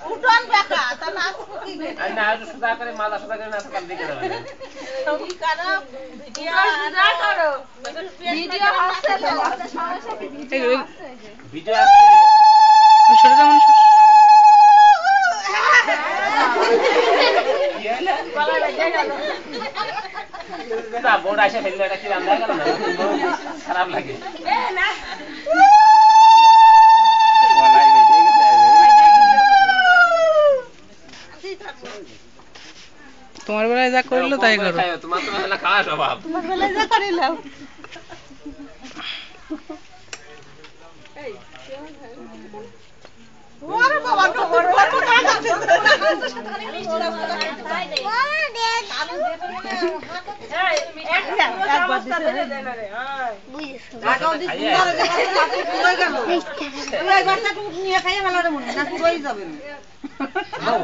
উঠোন বেকা তা নাচ কি না সুদা করে মালা সুদা করে নাচ কাল দিকে যাবে কি করো ভিডিও সুদা করো ভিডিও আসছে তো সমস্যা কি ভিডিও আসছে ভিডিও আসছে সরে যাও মানুষ গলা লেগে গেল না বোর্ড আসে ফেললে এটা কি রান্না গেল না খারাপ লাগে এ না বলাই বেরিয়ে গেছে তোমার বেলায় যা করলো তাই করো তোমার তো না খাওয়া স্বভাব তোমার বেলায় যা করিলাম ওরে বাবা তো বড় বড় কাজ আছে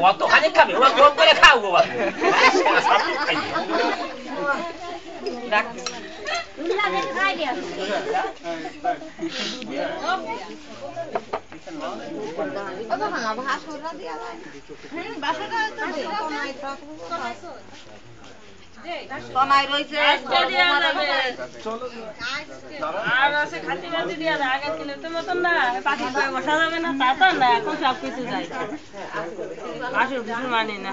অত খালি খাবে ওরা গরম করে খাও গো তনাই রয়েছে আর আছে খাতি বাতি দিয়া দেয় আগের কিলোতে মতন না পাখি করে বসা যাবে না তা তো না এখন সব কিছু যায় আসল কিছু মানি না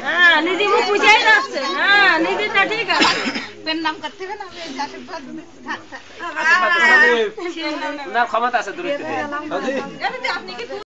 হ্যাঁ নিজে মুখ বুঝাই যাচ্ছে হ্যাঁ নিজেটা ঠিক আছে পেন নাম করতে হবে না না ক্ষমতা আছে দূরে আপনি কি